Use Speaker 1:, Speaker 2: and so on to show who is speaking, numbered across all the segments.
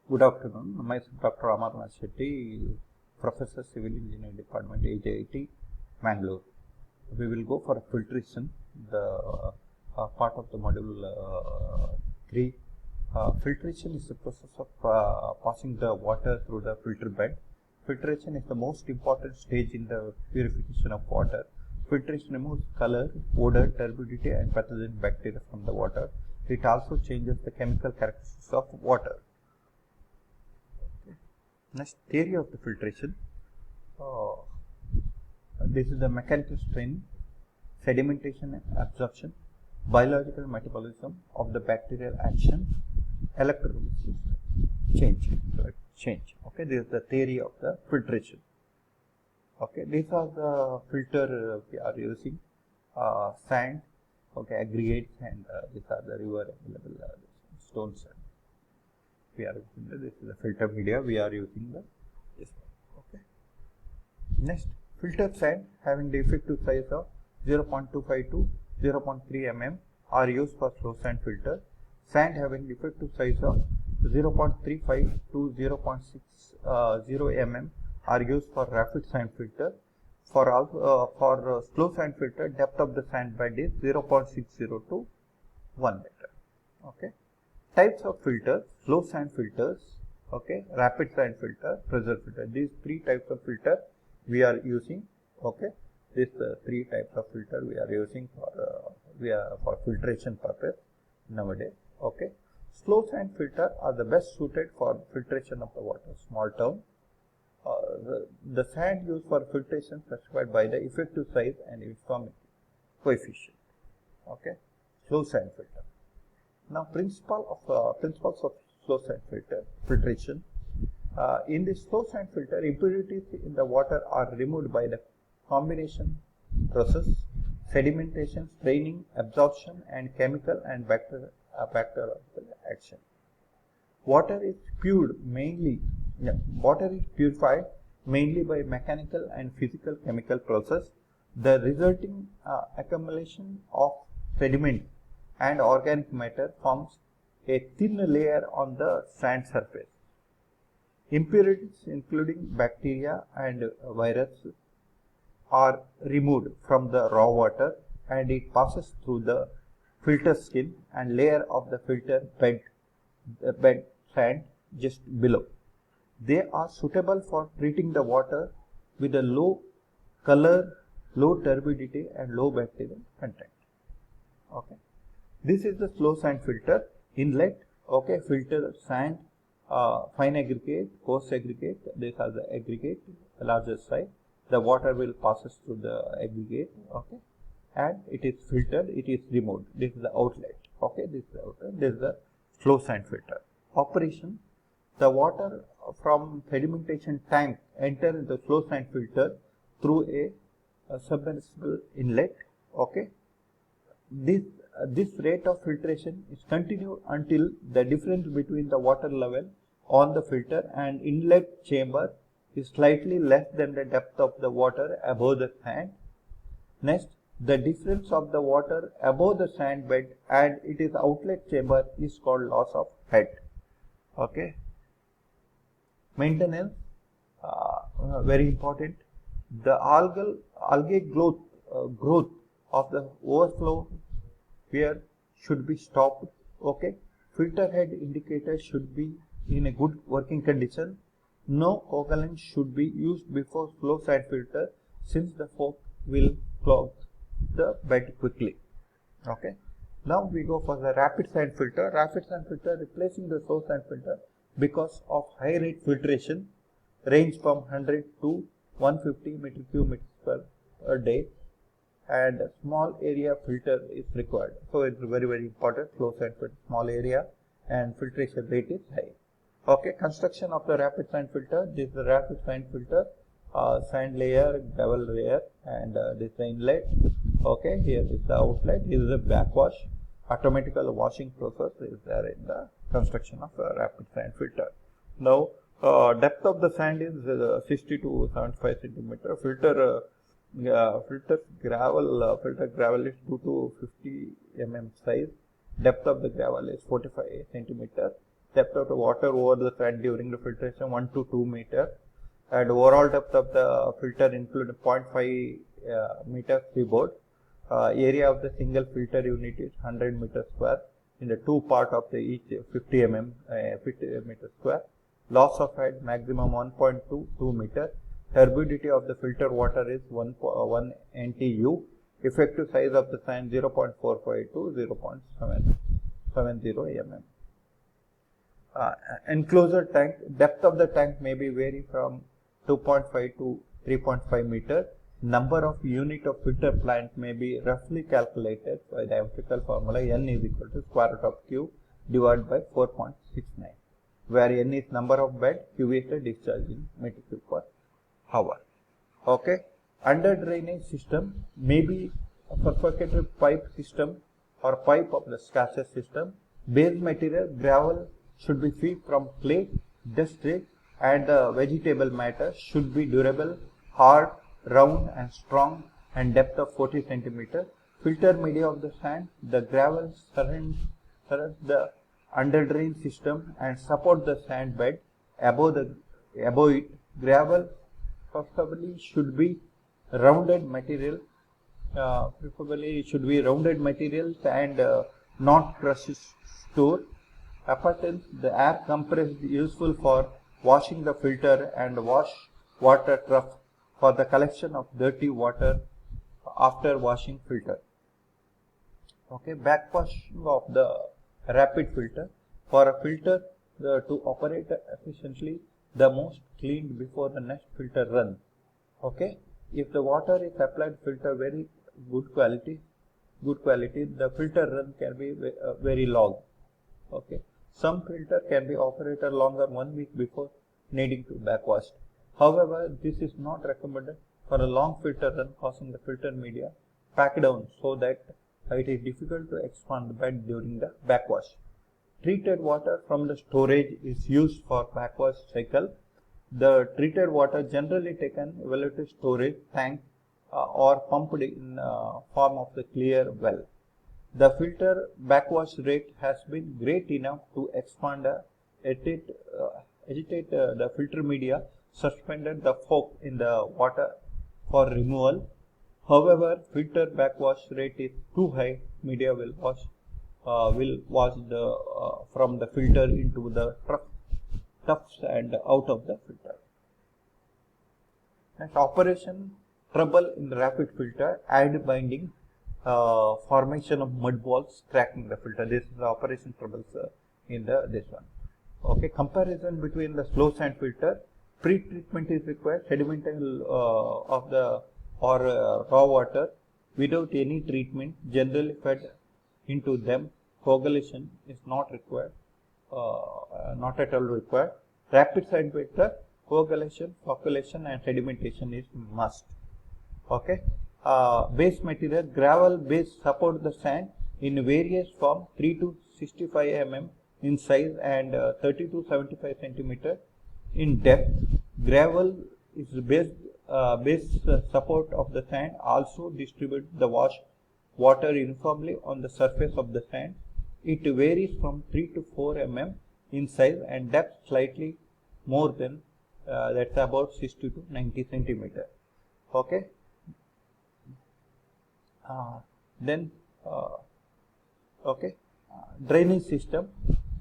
Speaker 1: Good afternoon. Myself Dr. Amarnath Shetty, Professor Civil Engineering Department, AJIT, Mangalore. We will go for filtration, the part of the module 3. Filtration is the process of passing the water through the filter bed. Filtration is the most important stage in the purification of water. Filtration removes color, odor, turbidity and pathogenic bacteria from the water. It also changes the chemical characteristics of water. Next, theory of the filtration. This is the mechanical strain, sedimentation and absorption, biological metabolism of the bacterial action, electrolysis, change. Okay, this is the theory of the filtration. Okay, these are the filter we are using, sand, okay, aggregates, and these are the river available stones. We are using this is the filter media. We are using this one. Okay. Next, filtered sand having the effective size of 0.25 to 0.3 mm are used for slow sand filter. Sand having the effective size of 0.35 to 0.60 mm are used for rapid sand filter. For slow sand filter, depth of the sand bed is 0.60 to 1 meter. Okay. Types of filters: slow sand filters, okay, rapid sand filter, pressure filter. These three types of filter we are using. Okay, these three types of filter we are using for filtration purpose nowadays. Okay, slow sand filter are the best suited for filtration of the water. Small term. The sand used for filtration specified by the effective size and uniformity coefficient. Okay, slow sand filter. Now, principles of slow sand filtration. In the slow sand filter, impurities in the water are removed by the combination process, sedimentation, straining, absorption, and chemical and bacterial action. Water is purified mainly by mechanical and physical chemical process. The resulting accumulation of sediment and organic matter forms a thin layer on the sand surface. Impurities including bacteria and virus are removed from the raw water and it passes through the filter skin and layer of the filter bed sand just below. They are suitable for treating the water with a low color, low turbidity and low bacterial content. Okay. This is the slow sand filter inlet. Okay, filter sand, fine aggregate, coarse aggregate. These are the aggregate, the larger size. The water will passes through the aggregate. Okay, and it is filtered. It is removed. This is the outlet. Okay, this is the outlet. This is the slow sand filter. Operation: the water from sedimentation tank enter the slow sand filter through a submersible inlet. Okay, this rate of filtration is continued until the difference between the water level on the filter and inlet chamber is slightly less than the depth of the water above the sand. Next, the difference of the water above the sand bed and its outlet chamber is called loss of head. Okay. Maintenance, very important. The algae growth of the overflow here should be stopped. Okay, filter head indicator should be in a good working condition. No coagulant should be used before slow sand filter since the fork will clog the bed quickly. Okay, now we go for the rapid sand filter. Rapid sand filter replacing the slow sand filter because of high rate filtration, range from 100 to 150 meter cube meters per day. And a small area filter is required. So it's very important. Slow sand filter, small area, and filtration rate is high. Okay, construction of the rapid sand filter. This is the rapid sand filter, sand layer, gravel layer, and this is the inlet. Okay, here is the outlet. This is the backwash. Automatical washing process is there in the construction of a rapid sand filter. Now, depth of the sand is 60 to 75 centimeter. Filter gravel is 2 to 50 mm size. Depth of the gravel is 45 centimeter. depth of the water over the sand during the filtration 1 to 2 meter, and overall depth of the filter include 0.5 meter freeboard. Area of the single filter unit is 100 meter square. In the two part of the each 50 meter square. Loss of height maximum 1.22 meter. Turbidity of the filter water is 1 NTU. Effective size of the sand 0.45 to 0.70 mm. Enclosure tank, depth of the tank may be vary from 2.5 to 3.5 meter. Number of unit of filter plant may be roughly calculated by the empirical formula n is equal to square root of q divided by 4.69, where n is number of bed, q is the discharge in meter cube per hour. Okay. Under drainage system may be a perforated pipe system or pipe of the scatter system. Base material gravel should be free from clay, dust, and the vegetable matter should be durable, hard, round and strong, and depth of 40 centimeter. Filter media of the sand, the gravel surrounds the under drain system and support the sand bed. Above it, gravel preferably should be rounded material. And not crushed store. Appurtenance, the air compressed useful for washing the filter and wash water trough for the collection of dirty water after washing filter. Okay, backwashing of the rapid filter. For a filter to operate efficiently, the most cleaned before the next filter run. Okay, if the water is applied filter very good quality, the filter run can be very long. Okay, some filter can be operated longer 1 week before needing to backwash. However, this is not recommended for a long filter run, causing the filter media pack down so that it is difficult to expand the bed during the backwash. Treated water from the storage is used for backwash cycle. The treated water generally taken evaluated storage tank or pumped in form of the clear well. The filter backwash rate has been great enough to expand agitate the filter media, suspended the fork in the water for removal. However, filter backwash rate is too high, media will wash from the filter into the tufts and out of the filter. Next, operation trouble in the rapid filter, add binding, formation of mud balls, cracking the filter. This is the operation troubles in this one. Okay, comparison between the slow sand filter. Pre-treatment is required, sedimental of the raw water without any treatment, generally fed into them. Coagulation is not required, not at all required. Rapid sand filter, coagulation, flocculation and sedimentation is must. Okay. Base material, gravel base support the sand in various form, 3 to 65 mm in size and 30 to 75 centimeter in depth. Gravel is base support of the sand, also distribute the water uniformly on the surface of the sand. It varies from 3 to 4 mm in size and depth slightly more than that's about 60 to 90 centimeter. Okay. Drainage system.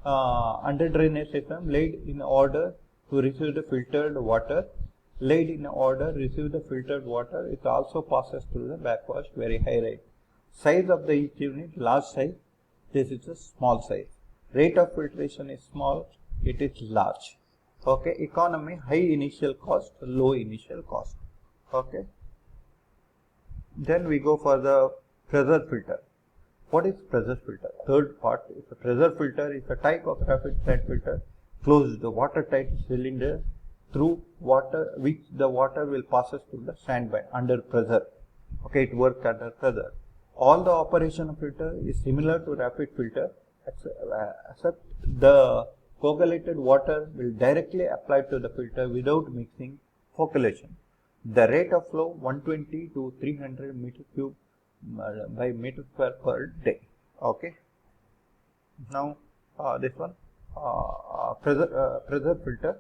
Speaker 1: Under drainage system, laid in order to receive the filtered water. Laid in order receive the filtered water. It also passes through the backwash very high rate. Size of the each unit, large size. This is a small size. Rate of filtration is small. It is large. Okay. Economy, high initial cost, low initial cost. Okay. Then we go for the pressure filter. What is pressure filter? Third part is a pressure filter is a type of rapid sand filter closed the watertight cylinder through water which the water will passes through the sand bed under pressure. Okay, it works under pressure. All the operation of filter is similar to rapid filter except the coagulated water will directly apply to the filter without mixing flocculation. The rate of flow 120 to 300 meter cube by meter square per day. Okay. Now this one, pressure filter.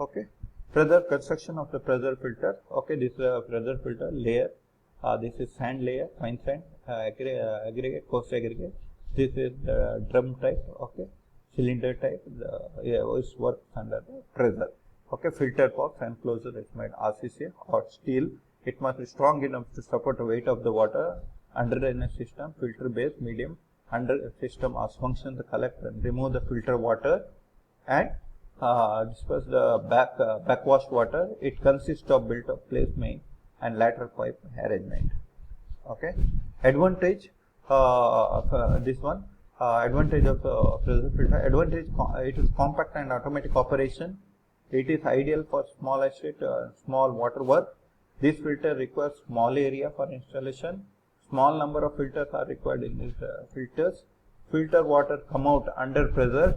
Speaker 1: Okay, pressure construction of the pressure filter. Okay, this is a pressure filter layer. This is sand layer, fine sand, aggregate, coarse aggregate. This is the drum type. Okay, cylinder type. It works under the pressure. Okay, filter box and closure is made RCC or steel. It must be strong enough to support the weight of the water. Under drainage system, filter base, medium. Under system as function the collect and remove the filter water and disperse the backwash water. It consists of built of place main and lateral pipe arrangement. Okay, advantage this one. Advantage of pressure filter. Advantage, it is compact and automatic operation. It is ideal for small estate, small water work. This filter requires small area for installation. Small number of filters are required in these filters. Filter water come out under pressure.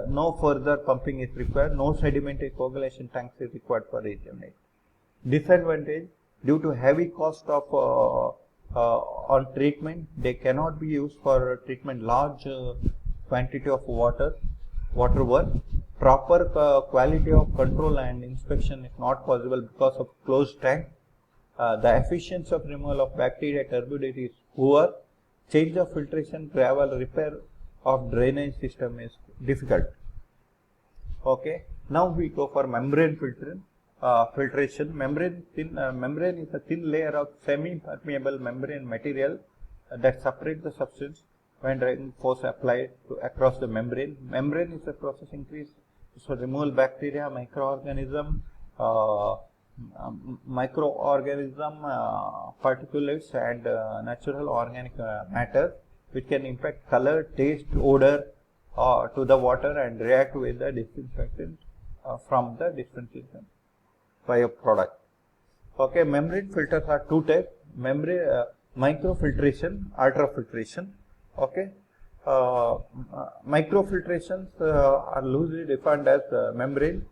Speaker 1: No further pumping is required. No sedimentary coagulation tanks is required for each unit. Disadvantage, due to heavy cost of on treatment, they cannot be used for treatment large quantity of water work. Proper quality of control and inspection is not possible because of closed tank. The efficiency of removal of bacteria turbidity is poor. Change of filtration, gravel, repair of drainage system is difficult. Okay, now we go for membrane filtration. Membrane is a thin layer of semi-permeable membrane material that separates the substance when driving force applied across the membrane. Membrane is a process increase so removal bacteria, microorganism, particulates and natural organic matter which can impact color, taste, odor to the water and react with the disinfectant from the disinfection by a product. Okay, membrane filters are two types: membrane microfiltration, ultrafiltration. Okay, microfiltrations are loosely defined as membrane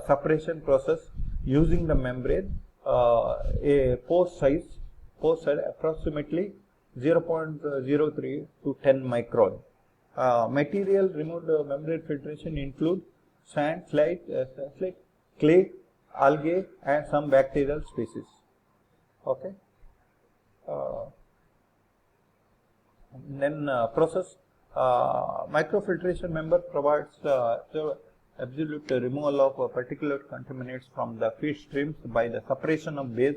Speaker 1: separation process using the membrane, a pore size approximately 0.03 to 10 micron. Material removed membrane filtration include sand, slate, clay, algae and some bacterial species. Okay. Then process microfiltration member provides the absolute removal of particular contaminants from the feed streams by the separation of base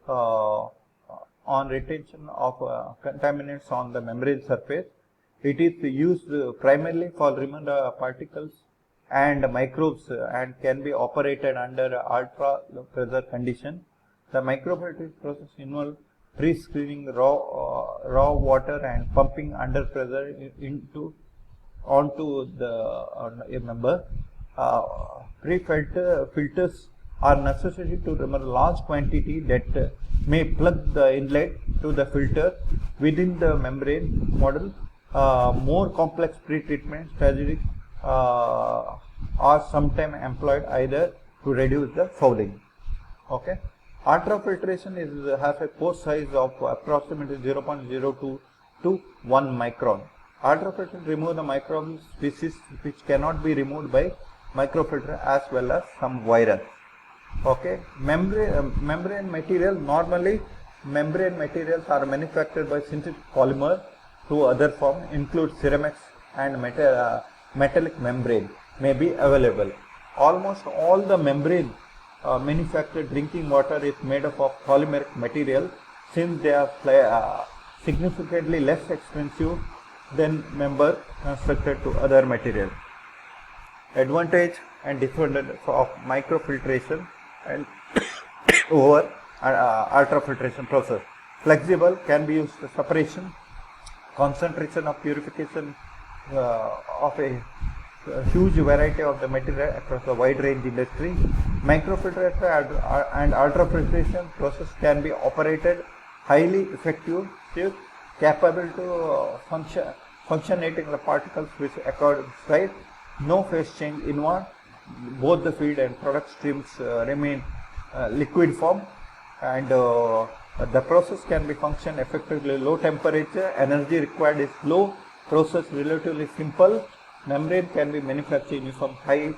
Speaker 1: on retention of contaminants on the membrane surface. It is used primarily for removal particles and microbes and can be operated under ultra pressure condition. The microfiltration process involves pre-screening raw water and pumping under pressure onto the member. Pre-filters are necessary to remove large quantity that may plug the inlet to the filter within the membrane model. More complex pre-treatment strategies are sometimes employed either to reduce the fouling. Okay. Ultrafiltration has a pore size of approximately 0.02 to 1 micron. Ultrafiltration remove the microbial species which cannot be removed by microfilter as well as some virus. Okay, membrane material. Normally, membrane materials are manufactured by synthetic polymer to other form, include ceramics and metallic membrane may be available. Almost all the membrane manufactured drinking water is made up of polymeric material, since they are significantly less expensive than member constructed to other material. Advantage and disadvantage of microfiltration and over ultrafiltration process. Flexible, can be used for separation, concentration of purification of a huge variety of the material across a wide range industry. Microfiltration and ultrafiltration process can be operated highly effective, capable to functionating the particles which occur inside. No phase change involved. Both the feed and product streams remain liquid form, and the process can be function effectively. Low temperature, energy required is low, process relatively simple, Membrane can be manufactured uniform height,